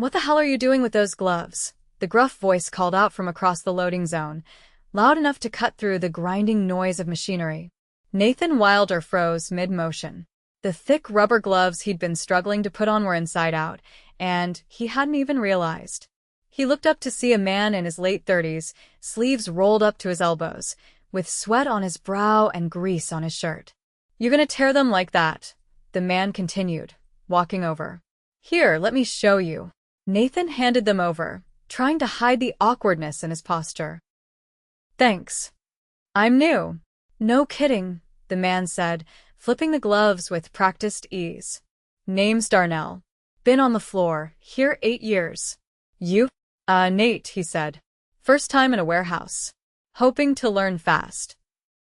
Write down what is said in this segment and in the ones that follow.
What the hell are you doing with those gloves? The gruff voice called out from across the loading zone, loud enough to cut through the grinding noise of machinery. Nathan Wilder froze mid-motion. The thick rubber gloves he'd been struggling to put on were inside out, and he hadn't even realized. He looked up to see a man in his late 30s, sleeves rolled up to his elbows, with sweat on his brow and grease on his shirt. "You're gonna tear them like that," the man continued, walking over. "Here, let me show you." Nathan handed them over, trying to hide the awkwardness in his posture. "Thanks. I'm new." "No kidding," the man said, flipping the gloves with practiced ease. "Name's Darnell. Been on the floor, here 8 years. You?" Nate," he said. "First time in a warehouse. Hoping to learn fast."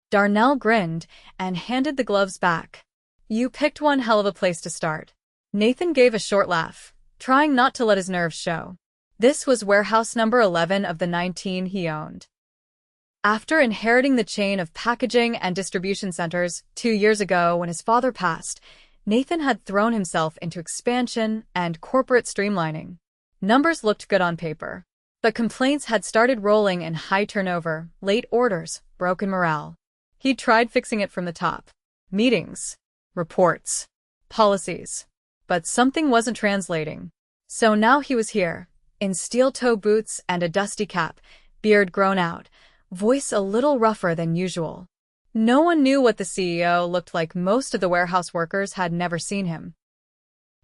Darnell grinned and handed the gloves back. "You picked one hell of a place to start." Nathan gave a short laugh, trying not to let his nerves show. This was warehouse number 11 of the 19 he owned. After inheriting the chain of packaging and distribution centers 2 years ago when his father passed, Nathan had thrown himself into expansion and corporate streamlining. Numbers looked good on paper, but complaints had started rolling in high turnover, late orders, broken morale. He'd tried fixing it from the top. Meetings, reports, policies. But something wasn't translating. So now he was here, in steel-toe boots and a dusty cap, beard grown out, voice a little rougher than usual. No one knew what the CEO looked like. Most of the warehouse workers had never seen him.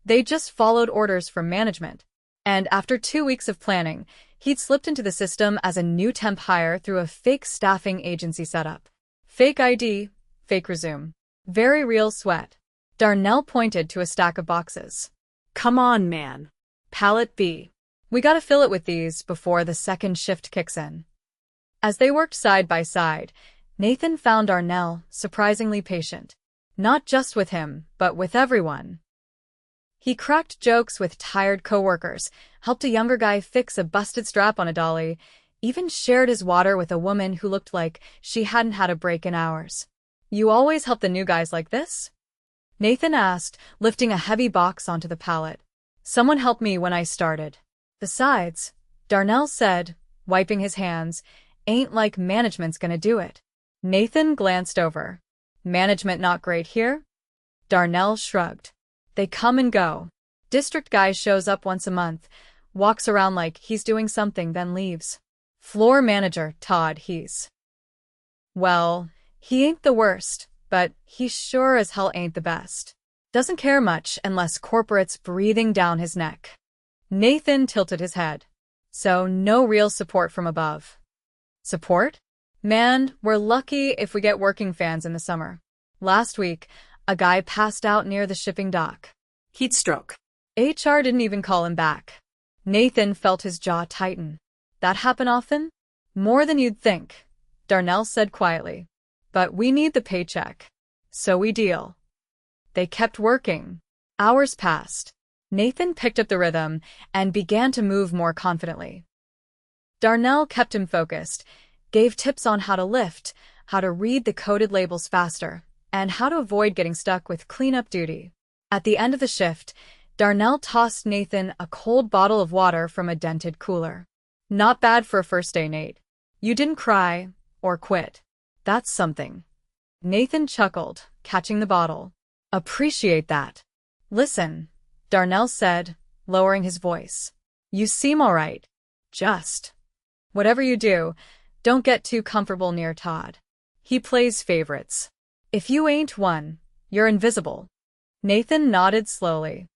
They just followed orders from management. And after 2 weeks of planning, he'd slipped into the system as a new temp hire through a fake staffing agency setup. Fake ID, fake resume. Very real sweat. Darnell pointed to a stack of boxes. "Come on, man. Pallet B. We gotta fill it with these before the second shift kicks in." As they worked side by side, Nathan found Darnell surprisingly patient. Not just with him, but with everyone. He cracked jokes with tired coworkers, helped a younger guy fix a busted strap on a dolly, even shared his water with a woman who looked like she hadn't had a break in hours. "You always help the new guys like this?" Nathan asked, lifting a heavy box onto the pallet. "Someone helped me when I started. Besides," Darnell said, wiping his hands, "ain't like management's gonna do it." Nathan glanced over. "Management not great here?" Darnell shrugged. "They come and go. District guy shows up once a month, walks around like he's doing something, then leaves. Floor manager, Todd, well, he ain't the worst, but he sure as hell ain't the best. Doesn't care much unless corporate's breathing down his neck." Nathan tilted his head. "So no real support from above." "Support? Man, we're lucky if we get working fans in the summer. Last week, a guy passed out near the shipping dock. Heat stroke. HR didn't even call him back." Nathan felt his jaw tighten. "That happen often?" "More than you'd think," Darnell said quietly. "But we need the paycheck. So we deal." They kept working. Hours passed. Nathan picked up the rhythm and began to move more confidently. Darnell kept him focused, gave tips on how to lift, how to read the coded labels faster, and how to avoid getting stuck with cleanup duty. At the end of the shift, Darnell tossed Nathan a cold bottle of water from a dented cooler. "Not bad for a first day, Nate. You didn't cry or quit. That's something." Nathan chuckled, catching the bottle. "Appreciate that." "Listen," Darnell said, lowering his voice. "You seem all right. Just whatever you do, don't get too comfortable near Todd. He plays favorites. If you ain't one, you're invisible." Nathan nodded slowly.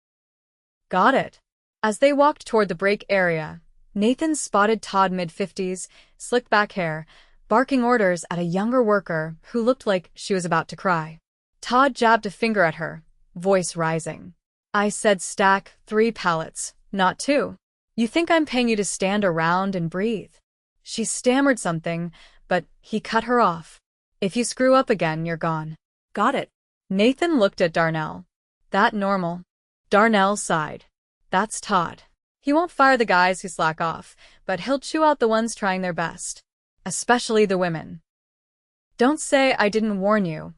"Got it." As they walked toward the break area, Nathan spotted Todd, mid-50s, slicked back hair, barking orders at a younger worker who looked like she was about to cry. Todd jabbed a finger at her, voice rising. "I said stack 3 pallets, not 2. You think I'm paying you to stand around and breathe?" She stammered something, but he cut her off. "If you screw up again, you're gone." "Got it." Nathan looked at Darnell. "That normal?" Darnell sighed. "That's Todd. He won't fire the guys who slack off, but he'll chew out the ones trying their best. Especially the women." "Don't say I didn't warn you."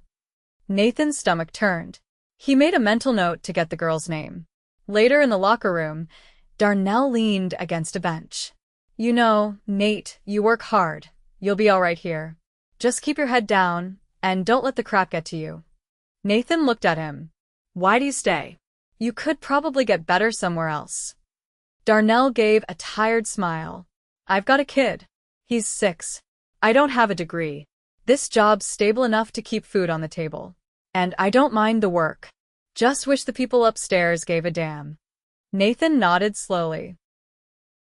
Nathan's stomach turned. He made a mental note to get the girl's name. Later in the locker room, Darnell leaned against a bench. You know, Nate, you work hard. You'll be all right here. Just keep your head down, and don't let the crap get to you. Nathan looked at him. Why do you stay? You could probably get better somewhere else. Darnell gave a tired smile. I've got a kid. He's 6. I don't have a degree. This job's stable enough to keep food on the table. And I don't mind the work. Just wish the people upstairs gave a damn. Nathan nodded slowly.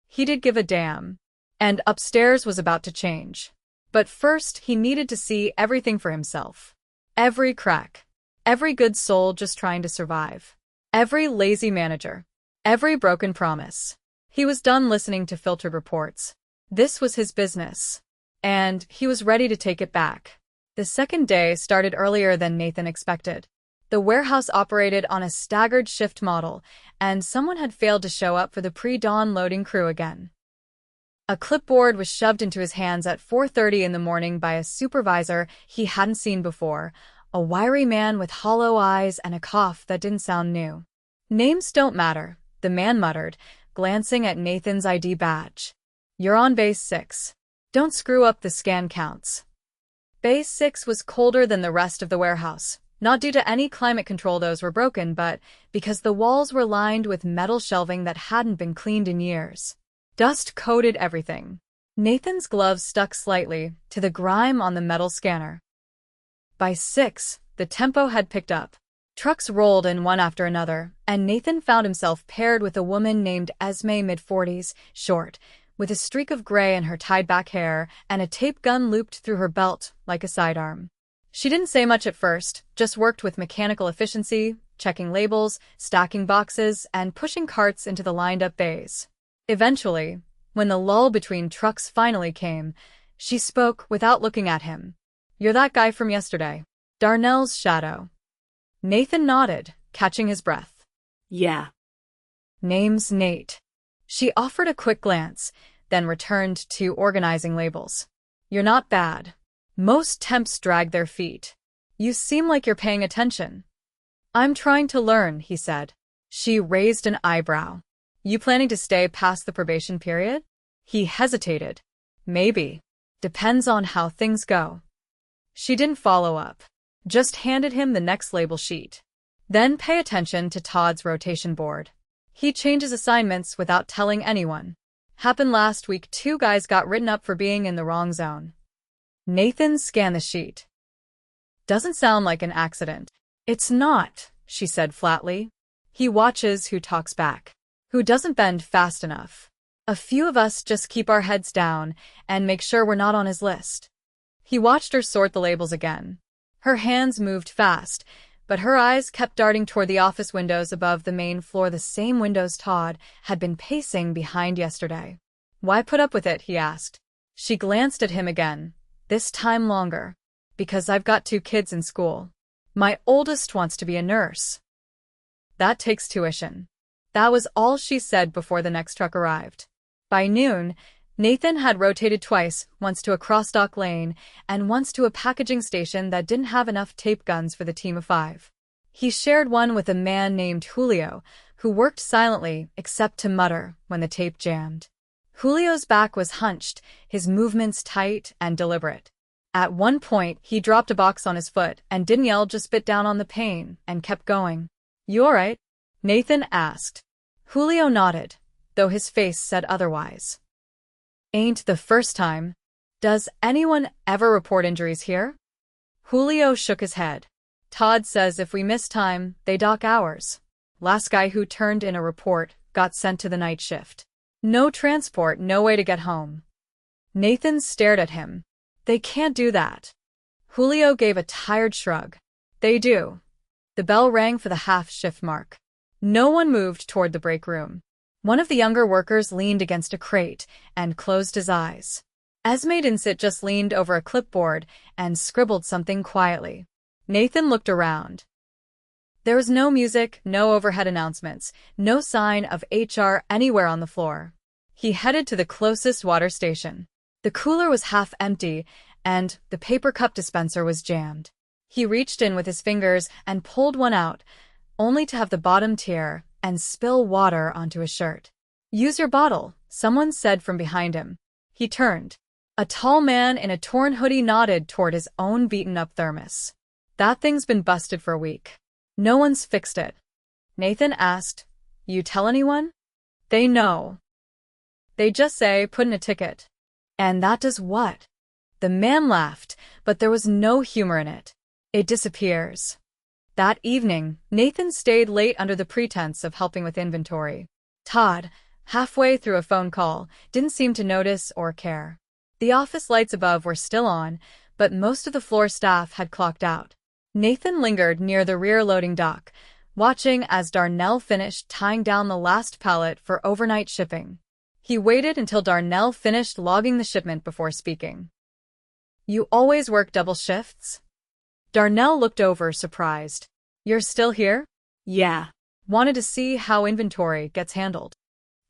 He did give a damn. And upstairs was about to change. But first he needed to see everything for himself. Every crack. Every good soul just trying to survive. Every lazy manager. Every broken promise. He was done listening to filtered reports. This was his business. And he was ready to take it back. The second day started earlier than Nathan expected. The warehouse operated on a staggered shift model, and someone had failed to show up for the pre-dawn loading crew again. A clipboard was shoved into his hands at 4:30 in the morning by a supervisor he hadn't seen before, a wiry man with hollow eyes and a cough that didn't sound new. Names don't matter, the man muttered, glancing at Nathan's ID badge. You're on base 6. Don't screw up the scan counts. Base 6 was colder than the rest of the warehouse, not due to any climate control those were broken, but because the walls were lined with metal shelving that hadn't been cleaned in years. Dust coated everything. Nathan's gloves stuck slightly to the grime on the metal scanner. By 6, the tempo had picked up. Trucks rolled in one after another, and Nathan found himself paired with a woman named Esme, mid-40s, short, with a streak of gray in her tied-back hair and a tape gun looped through her belt like a sidearm. She didn't say much at first, just worked with mechanical efficiency, checking labels, stacking boxes, and pushing carts into the lined-up bays. Eventually, when the lull between trucks finally came, she spoke without looking at him. You're that guy from yesterday. Darnell's shadow. Nathan nodded, catching his breath. Yeah. Name's Nate. She offered a quick glance, then returned to organizing labels. You're not bad. Most temps drag their feet. You seem like you're paying attention. I'm trying to learn, he said. She raised an eyebrow. You planning to stay past the probation period? He hesitated. Maybe. Depends on how things go. She didn't follow up. Just handed him the next label sheet. Then pay attention to Todd's rotation board. He changes assignments without telling anyone. Happened last week. 2 guys got written up for being in the wrong zone. Nathan scanned the sheet. Doesn't sound like an accident. It's not, she said flatly. He watches who talks back. Who doesn't bend fast enough. A few of us just keep our heads down and make sure we're not on his list. He watched her sort the labels again. Her hands moved fast, but her eyes kept darting toward the office windows above the main floor, the same windows Todd had been pacing behind yesterday. Why put up with it, he asked. She glanced at him again, this time longer. Because I've got 2 kids in school. My oldest wants to be a nurse. That takes tuition. That was all she said before the next truck arrived. By noon, Nathan had rotated twice, once to a cross-dock lane and once to a packaging station that didn't have enough tape guns for the team of 5. He shared one with a man named Julio, who worked silently except to mutter when the tape jammed. Julio's back was hunched, his movements tight and deliberate. At one point, he dropped a box on his foot and didn't yell, just bit down on the pain and kept going. You all right? Nathan asked. Julio nodded, though his face said otherwise. Ain't the first time. Does anyone ever report injuries here? Julio shook his head. Todd says if we miss time, they dock hours. Last guy who turned in a report got sent to the night shift. No transport, no way to get home. Nathan stared at him. They can't do that. Julio gave a tired shrug. They do. The bell rang for the half-shift mark. No one moved toward the break room. One of the younger workers leaned against a crate and closed his eyes. Esme didn't sit, just leaned over a clipboard and scribbled something quietly. Nathan looked around. There was no music, no overhead announcements, no sign of HR anywhere on the floor. He headed to the closest water station. The cooler was half empty, and the paper cup dispenser was jammed. He reached in with his fingers and pulled one out, only to have the bottom tear and spill water onto his shirt. Use your bottle, someone said from behind him. He turned. A tall man in a torn hoodie nodded toward his own beaten-up thermos. That thing's been busted for a week. No one's fixed it. Nathan asked, You tell anyone? They know. They just say, put in a ticket. And that does what? The man laughed, but there was no humor in it. It disappears. That evening, Nathan stayed late under the pretense of helping with inventory. Todd, halfway through a phone call, didn't seem to notice or care. The office lights above were still on, but most of the floor staff had clocked out. Nathan lingered near the rear loading dock, watching as Darnell finished tying down the last pallet for overnight shipping. He waited until Darnell finished logging the shipment before speaking. You always work double shifts? Darnell looked over, surprised. You're still here? Yeah. Wanted to see how inventory gets handled.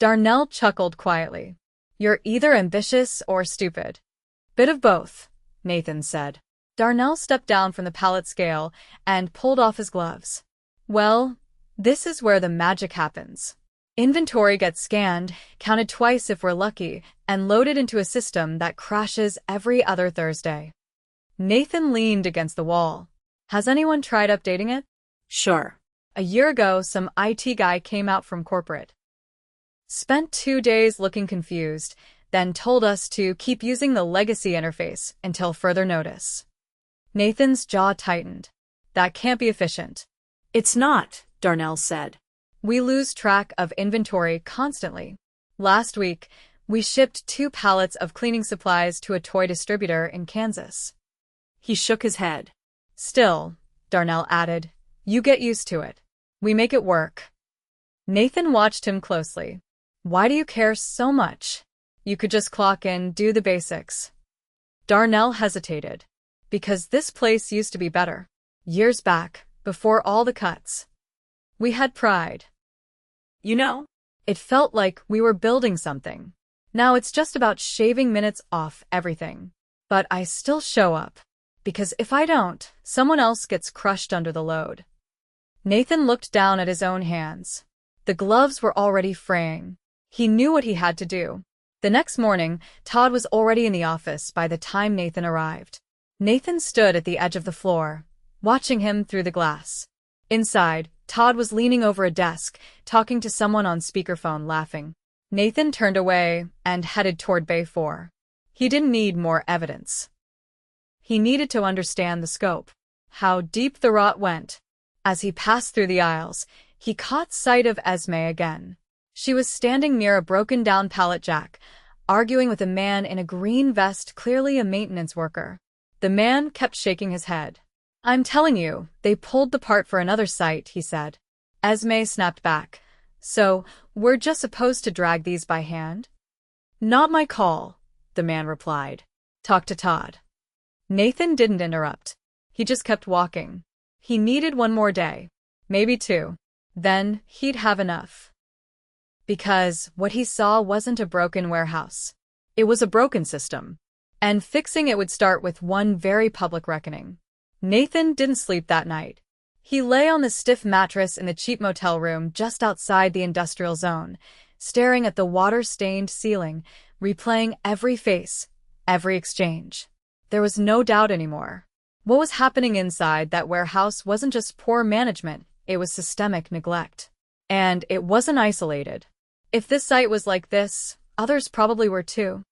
Darnell chuckled quietly. You're either ambitious or stupid. Bit of both, Nathan said. Darnell stepped down from the pallet scale and pulled off his gloves. Well, this is where the magic happens. Inventory gets scanned, counted twice if we're lucky, and loaded into a system that crashes every other Thursday. Nathan leaned against the wall. Has anyone tried updating it? Sure. A year ago, some IT guy came out from corporate. Spent 2 days looking confused, then told us to keep using the legacy interface until further notice. Nathan's jaw tightened. That can't be efficient. It's not, Darnell said. We lose track of inventory constantly. Last week, we shipped 2 pallets of cleaning supplies to a toy distributor in Kansas. He shook his head. Still, Darnell added, you get used to it. We make it work. Nathan watched him closely. Why do you care so much? You could just clock in, do the basics. Darnell hesitated. Because this place used to be better. Years back, before all the cuts. We had pride. You know? It felt like we were building something. Now it's just about shaving minutes off everything. But I still show up. Because if I don't, someone else gets crushed under the load. Nathan looked down at his own hands. The gloves were already fraying. He knew what he had to do. The next morning, Todd was already in the office by the time Nathan arrived. Nathan stood at the edge of the floor, watching him through the glass. Inside, Todd was leaning over a desk, talking to someone on speakerphone, laughing. Nathan turned away and headed toward Bay 4. He didn't need more evidence. He needed to understand the scope, how deep the rot went. As he passed through the aisles, he caught sight of Esme again. She was standing near a broken-down pallet jack, arguing with a man in a green vest, clearly a maintenance worker. The man kept shaking his head. I'm telling you, they pulled the part for another site, he said. Esme snapped back. So, we're just supposed to drag these by hand? Not my call, the man replied. Talk to Todd. Nathan didn't interrupt. He just kept walking. He needed 1 more day. Maybe 2. Then, he'd have enough. Because what he saw wasn't a broken warehouse. It was a broken system. And fixing it would start with one very public reckoning. Nathan didn't sleep that night. He lay on the stiff mattress in the cheap motel room just outside the industrial zone, staring at the water-stained ceiling, replaying every face, every exchange. There was no doubt anymore. What was happening inside that warehouse wasn't just poor management, it was systemic neglect. And it wasn't isolated. If this site was like this, others probably were too.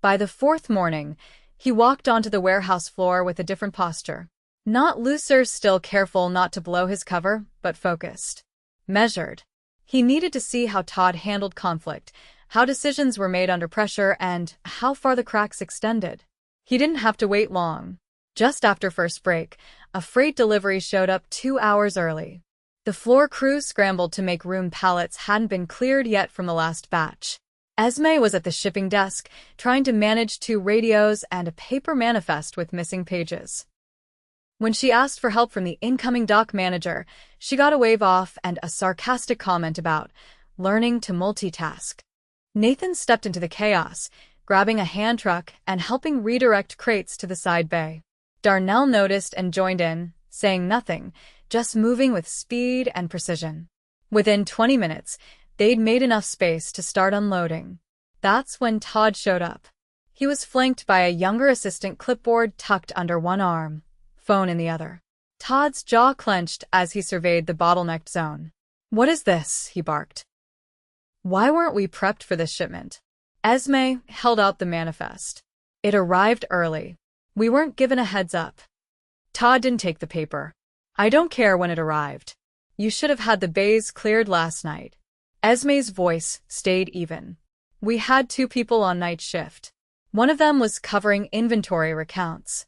By the 4th morning, he walked onto the warehouse floor with a different posture. Not looser, still careful not to blow his cover, but focused. Measured. He needed to see how Todd handled conflict, how decisions were made under pressure, and how far the cracks extended. He didn't have to wait long. Just after first break, a freight delivery showed up 2 hours early. The floor crew scrambled to make room. Pallets hadn't been cleared yet from the last batch. Esme was at the shipping desk, trying to manage 2 radios and a paper manifest with missing pages. When she asked for help from the incoming dock manager, she got a wave off and a sarcastic comment about learning to multitask. Nathan stepped into the chaos, grabbing a hand truck and helping redirect crates to the side bay. Darnell noticed and joined in, saying nothing, just moving with speed and precision. Within 20 minutes, They'd made enough space to start unloading. That's when Todd showed up. He was flanked by a younger assistant, clipboard tucked under one arm, phone in the other. Todd's jaw clenched as he surveyed the bottlenecked zone. "What is this?" he barked. "Why weren't we prepped for this shipment?" Esme held out the manifest. "It arrived early. We weren't given a heads up." Todd didn't take the paper. "I don't care when it arrived. You should have had the bays cleared last night." Esme's voice stayed even. "We had 2 people on night shift. One of them was covering inventory recounts."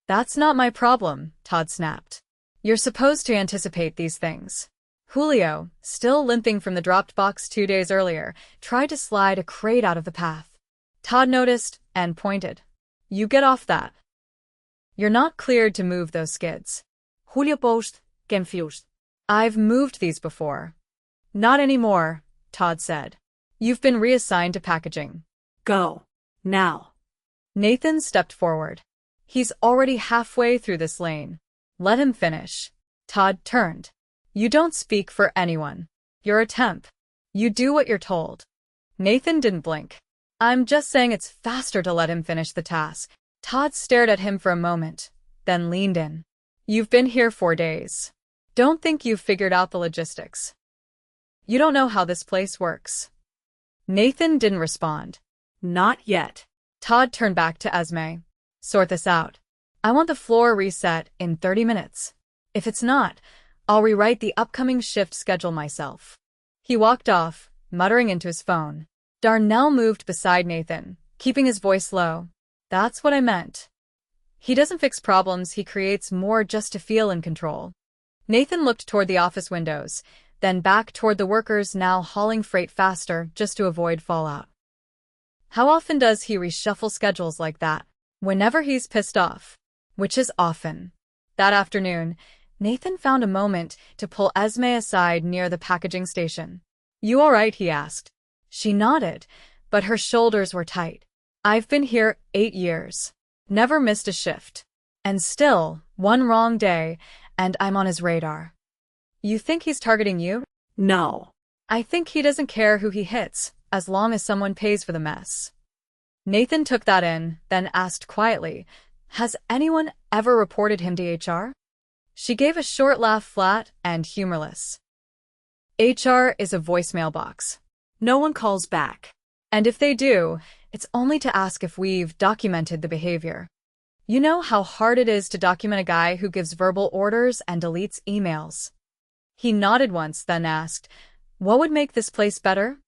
"That's not my problem," Todd snapped. "You're supposed to anticipate these things." Julio, still limping from the dropped box 2 days earlier, tried to slide a crate out of the path. Todd noticed and pointed. "You get off that. You're not cleared to move those skids." Julio paused, confused. "I've moved these before." "Not anymore," Todd said. "You've been reassigned to packaging." "Go. Now." Nathan stepped forward. "He's already halfway through this lane. Let him finish." Todd turned. "You don't speak for anyone. You're a temp. You do what you're told." Nathan didn't blink. "I'm just saying it's faster to let him finish the task." Todd stared at him for a moment, then leaned in. "You've been here 4 days. Don't think you've figured out the logistics. You don't know how this place works." Nathan didn't respond. "Not yet." Todd turned back to Esme. "Sort this out. I want the floor reset in 30 minutes. If it's not, I'll rewrite the upcoming shift schedule myself." He walked off, muttering into his phone. Darnell moved beside Nathan, keeping his voice low. "That's what I meant. He doesn't fix problems, he creates more just to feel in control." Nathan looked toward the office windows, then back toward the workers now hauling freight faster just to avoid fallout. How often does he reshuffle schedules like that? Whenever he's pissed off. Which is often. That afternoon, Nathan found a moment to pull Esme aside near the packaging station. "You all right?" he asked. She nodded, but her shoulders were tight. "I've been here 8 years. Never missed a shift. And still, one wrong day, and I'm on his radar." "You think he's targeting you?" "No." "I think he doesn't care who he hits, as long as someone pays for the mess." Nathan took that in, then asked quietly, "Has anyone ever reported him to HR?" She gave a short laugh, flat and humorless. "HR is a voicemail box. No one calls back. And if they do, it's only to ask if we've documented the behavior. You know how hard it is to document a guy who gives verbal orders and deletes emails." He nodded once, then asked, "What would make this place better?"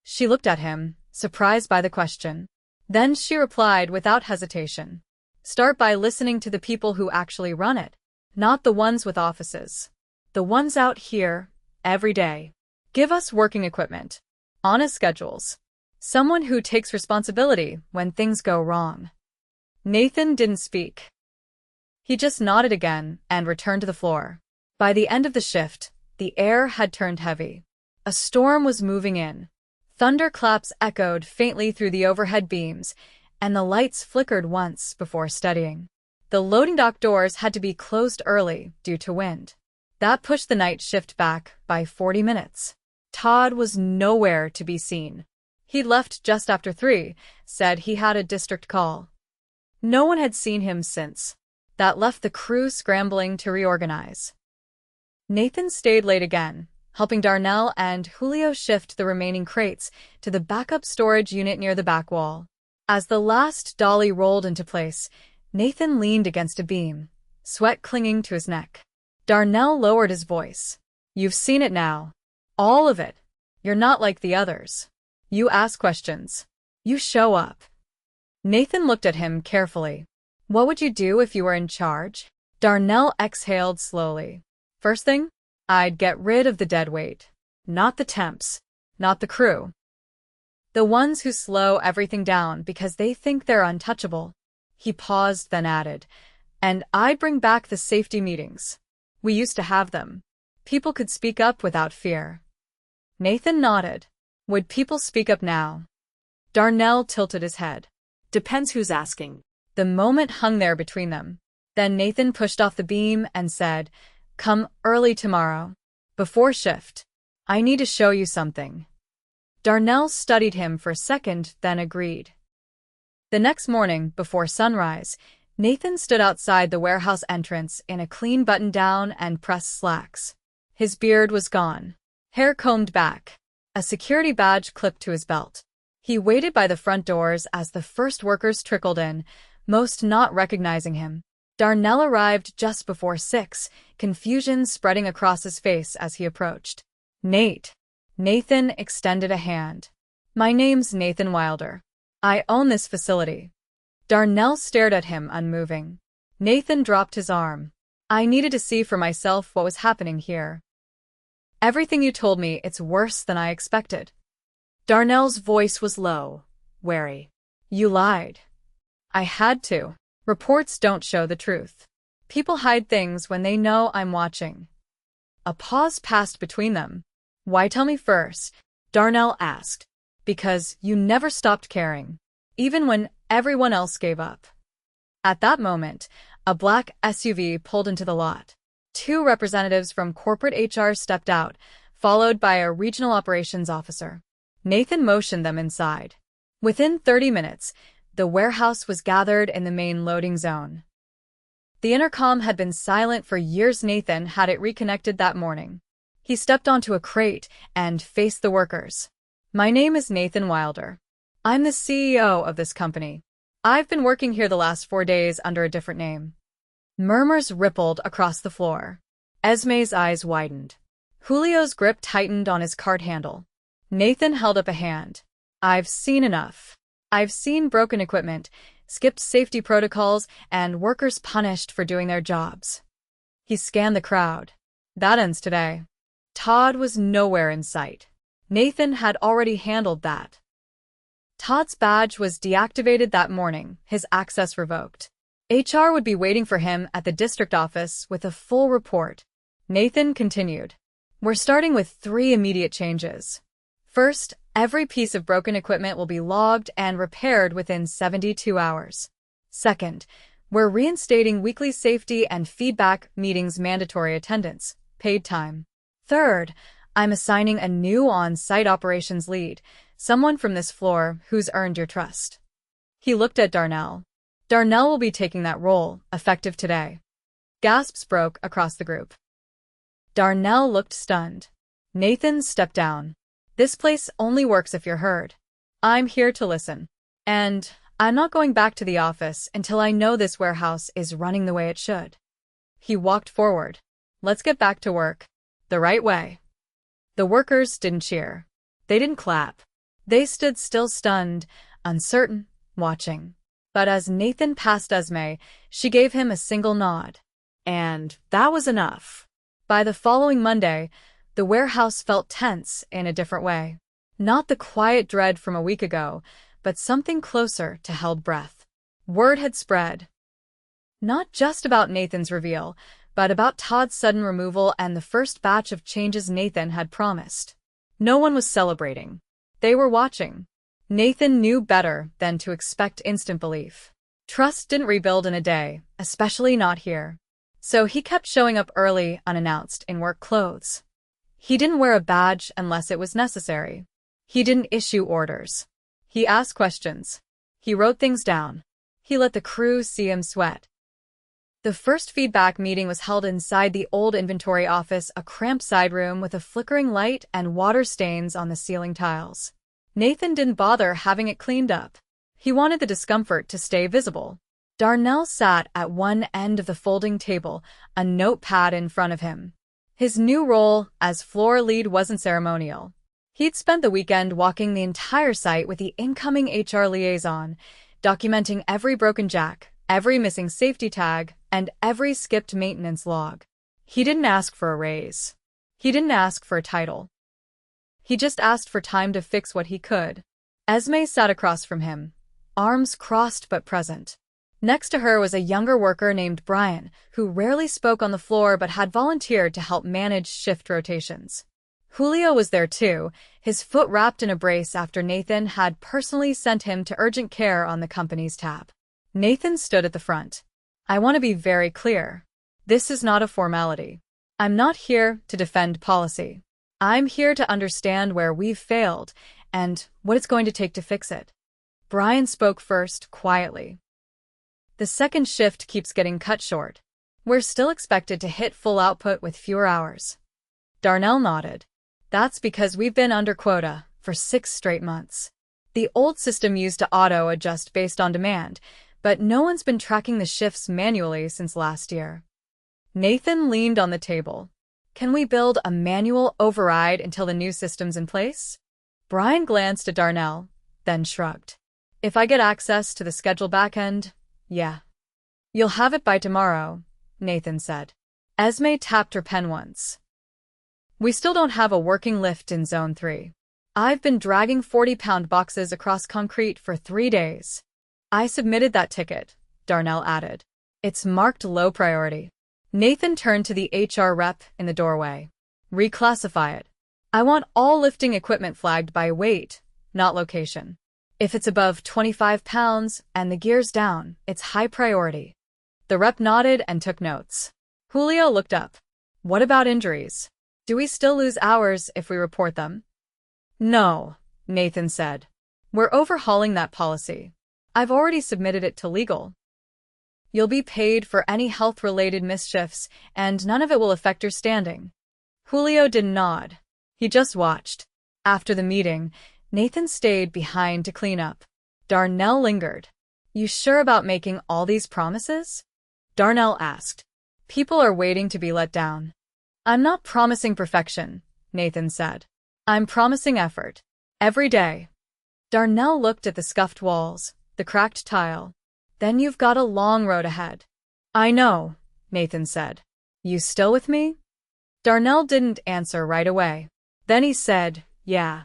She looked at him, surprised by the question. Then she replied without hesitation. "Start by listening to the people who actually run it, not the ones with offices. The ones out here, every day. Give us working equipment, honest schedules, someone who takes responsibility when things go wrong." Nathan didn't speak. He just nodded again and returned to the floor. By the end of the shift, the air had turned heavy. A storm was moving in. Thunderclaps echoed faintly through the overhead beams, and the lights flickered once before steadying. The loading dock doors had to be closed early due to wind. That pushed the night shift back by 40 minutes. Todd was nowhere to be seen. He'd left just after 3, said he had a district call. No one had seen him since. That left the crew scrambling to reorganize. Nathan stayed late again, helping Darnell and Julio shift the remaining crates to the backup storage unit near the back wall. As the last dolly rolled into place, Nathan leaned against a beam, sweat clinging to his neck. Darnell lowered his voice. "You've seen it now. All of it. You're not like the others. You ask questions. You show up." Nathan looked at him carefully. "What would you do if you were in charge?" Darnell exhaled slowly. "First thing, I'd get rid of the dead weight. Not the temps. Not the crew. The ones who slow everything down because they think they're untouchable." He paused, then added, "And I'd bring back the safety meetings. We used to have them. People could speak up without fear." Nathan nodded. "Would people speak up now?" Darnell tilted his head. "Depends who's asking." The moment hung there between them. Then Nathan pushed off the beam and said, "Come early tomorrow. Before shift. I need to show you something. Darnell studied him for a second, then agreed. The next morning, before sunrise, Nathan stood outside the warehouse entrance in a clean button-down and pressed slacks. His beard was gone, hair combed back, a security badge clipped to his belt. He waited by the front doors as the first workers trickled in, most not recognizing him. Darnell arrived just before 6, confusion spreading across his face as he approached. Nate. Nathan extended a hand. My name's Nathan Wilder. I own this facility. Darnell stared at him, unmoving. Nathan dropped his arm. I needed to see for myself what was happening here. Everything you told me, it's worse than I expected. Darnell's voice was low, wary. You lied. I had to. Reports don't show the truth. People hide things when they know I'm watching. A pause passed between them. Why tell me first? Darnell asked. Because you never stopped caring, even when everyone else gave up. At that moment, a black SUV pulled into the lot. 2 representatives from corporate HR stepped out, followed by a regional operations officer. Nathan motioned them inside. Within 30 minutes, the warehouse was gathered in the main loading zone. The intercom had been silent for years. Nathan had it reconnected that morning. He stepped onto a crate and faced the workers. My name is Nathan Wilder. I'm the CEO of this company. I've been working here the last 4 days under a different name. Murmurs rippled across the floor. Esme's eyes widened. Julio's grip tightened on his cart handle. Nathan held up a hand. I've seen enough. I've seen broken equipment, skipped safety protocols, and workers punished for doing their jobs. He scanned the crowd. That ends today. Todd was nowhere in sight. Nathan had already handled that. Todd's badge was deactivated that morning, his access revoked. HR would be waiting for him at the district office with a full report. Nathan continued. We're starting with 3 immediate changes. First, every piece of broken equipment will be logged and repaired within 72 hours. Second, we're reinstating weekly safety and feedback meetings, mandatory attendance, paid time. Third, I'm assigning a new on-site operations lead, someone from this floor who's earned your trust. He looked at Darnell. Darnell will be taking that role, effective today. Gasps broke across the group. Darnell looked stunned. Nathan stepped down. This place only works if you're heard. I'm here to listen. And I'm not going back to the office until I know this warehouse is running the way it should. He walked forward. Let's get back to work. The right way. The workers didn't cheer. They didn't clap. They stood still, stunned, uncertain, watching. But as Nathan passed Esme, she gave him a single nod. And that was enough. By the following Monday, the warehouse felt tense in a different way. Not the quiet dread from a week ago, but something closer to held breath. Word had spread. Not just about Nathan's reveal, but about Todd's sudden removal and the first batch of changes Nathan had promised. No one was celebrating. They were watching. Nathan knew better than to expect instant belief. Trust didn't rebuild in a day, especially not here. So he kept showing up early, unannounced, in work clothes. He didn't wear a badge unless it was necessary. He didn't issue orders. He asked questions. He wrote things down. He let the crew see him sweat. The first feedback meeting was held inside the old inventory office, a cramped side room with a flickering light and water stains on the ceiling tiles. Nathan didn't bother having it cleaned up. He wanted the discomfort to stay visible. Darnell sat at one end of the folding table, a notepad in front of him. His new role as floor lead wasn't ceremonial. He'd spent the weekend walking the entire site with the incoming HR liaison, documenting every broken jack, every missing safety tag, and every skipped maintenance log. He didn't ask for a raise. He didn't ask for a title. He just asked for time to fix what he could. Esme sat across from him, arms crossed but present. Next to her was a younger worker named Brian, who rarely spoke on the floor but had volunteered to help manage shift rotations. Julio was there too, his foot wrapped in a brace after Nathan had personally sent him to urgent care on the company's tab. Nathan stood at the front. I want to be very clear. This is not a formality. I'm not here to defend policy. I'm here to understand where we've failed and what it's going to take to fix it. Brian spoke first, quietly. The second shift keeps getting cut short. We're still expected to hit full output with fewer hours. Darnell nodded. That's because we've been under quota for 6 straight months. The old system used to auto-adjust based on demand, but no one's been tracking the shifts manually since last year. Nathan leaned on the table. Can we build a manual override until the new system's in place? Brian glanced at Darnell, then shrugged. If I get access to the schedule backend, yeah. You'll have it by tomorrow, Nathan said. Esme tapped her pen once. We still don't have a working lift in Zone 3. I've been dragging 40-pound boxes across concrete for 3 days. I submitted that ticket, Darnell added. It's marked low priority. Nathan turned to the HR rep in the doorway. Reclassify it. I want all lifting equipment flagged by weight, not location. If it's above 25 pounds and the gear's down, it's high priority. The rep nodded and took notes. Julio looked up. What about injuries? Do we still lose hours if we report them? No, Nathan said. We're overhauling that policy. I've already submitted it to legal. You'll be paid for any health-related mischiefs, and none of it will affect your standing. Julio didn't nod. He just watched. After the meeting, Nathan stayed behind to clean up. Darnell lingered. You sure about making all these promises? Darnell asked. People are waiting to be let down. I'm not promising perfection, Nathan said. I'm promising effort. Every day. Darnell looked at the scuffed walls, the cracked tile. Then you've got a long road ahead. I know, Nathan said. You still with me? Darnell didn't answer right away. Then he said, yeah.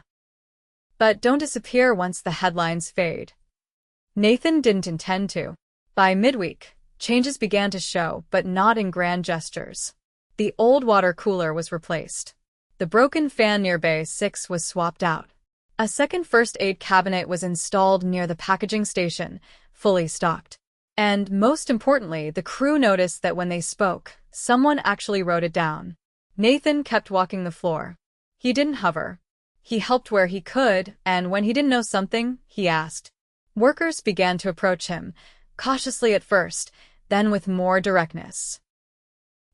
But don't disappear once the headlines fade. Nathan didn't intend to. By midweek, changes began to show, but not in grand gestures. The old water cooler was replaced. The broken fan near Bay 6 was swapped out. A second first aid cabinet was installed near the packaging station, fully stocked. And most importantly, the crew noticed that when they spoke, someone actually wrote it down. Nathan kept walking the floor. He didn't hover. He helped where he could, and when he didn't know something, he asked. Workers began to approach him, cautiously at first, then with more directness.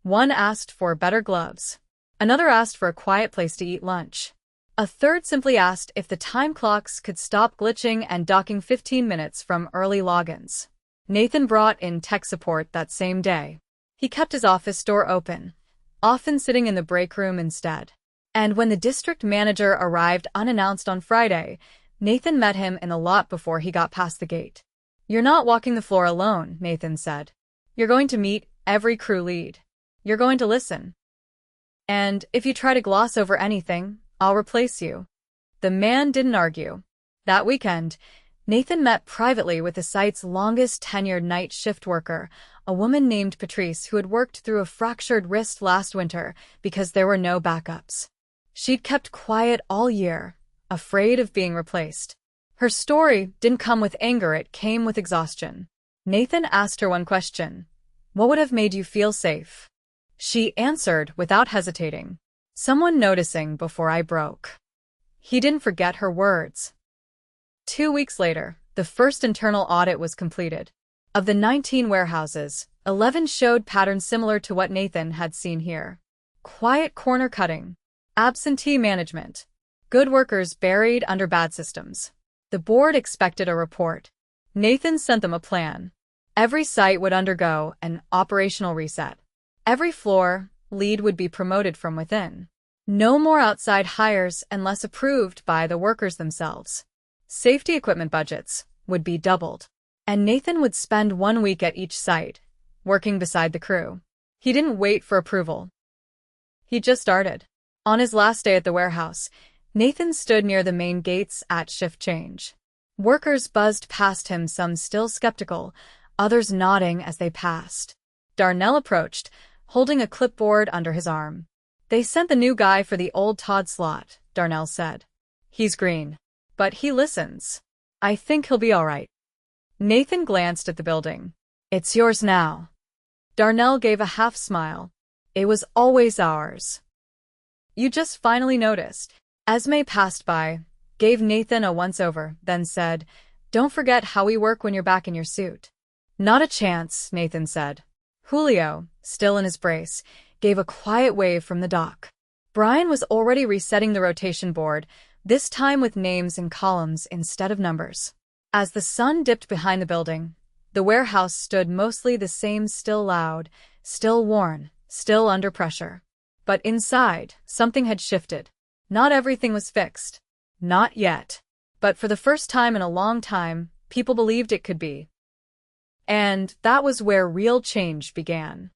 One asked for better gloves. Another asked for a quiet place to eat lunch. A third simply asked if the time clocks could stop glitching and docking 15 minutes from early logins. Nathan brought in tech support that same day. He kept his office door open, often sitting in the break room instead. And when the district manager arrived unannounced on Friday, Nathan met him in the lot before he got past the gate. You're not walking the floor alone, Nathan said. You're going to meet every crew lead. You're going to listen. And if you try to gloss over anything, I'll replace you. The man didn't argue. That weekend, Nathan met privately with the site's longest tenured night shift worker, a woman named Patrice who had worked through a fractured wrist last winter because there were no backups. She'd kept quiet all year, afraid of being replaced. Her story didn't come with anger, it came with exhaustion. Nathan asked her one question. What would have made you feel safe? She answered without hesitating. Someone noticing before I broke. He didn't forget her words. 2 weeks later, the first internal audit was completed. Of the 19 warehouses, 11 showed patterns similar to what Nathan had seen here. Quiet corner cutting. Absentee management. Good workers buried under bad systems. The board expected a report. Nathan sent them a plan. Every site would undergo an operational reset. Every floor lead would be promoted from within. No more outside hires unless approved by the workers themselves. Safety equipment budgets would be doubled. And Nathan would spend 1 week at each site, working beside the crew. He didn't wait for approval. He just started. On his last day at the warehouse, Nathan stood near the main gates at shift change. Workers buzzed past him, some still skeptical, others nodding as they passed. Darnell approached, holding a clipboard under his arm. They sent the new guy for the old Todd slot, Darnell said. He's green. But he listens. I think he'll be all right. Nathan glanced at the building. It's yours now. Darnell gave a half smile. It was always ours. You just finally noticed. Esme passed by, gave Nathan a once-over, then said, "Don't forget how we work when you're back in your suit." "Not a chance," Nathan said. Julio, still in his brace, gave a quiet wave from the dock. Brian was already resetting the rotation board, this time with names in columns instead of numbers. As the sun dipped behind the building, the warehouse stood mostly the same, still loud, still worn, still under pressure. But inside, something had shifted. Not everything was fixed. Not yet. But for the first time in a long time, people believed it could be. And that was where real change began.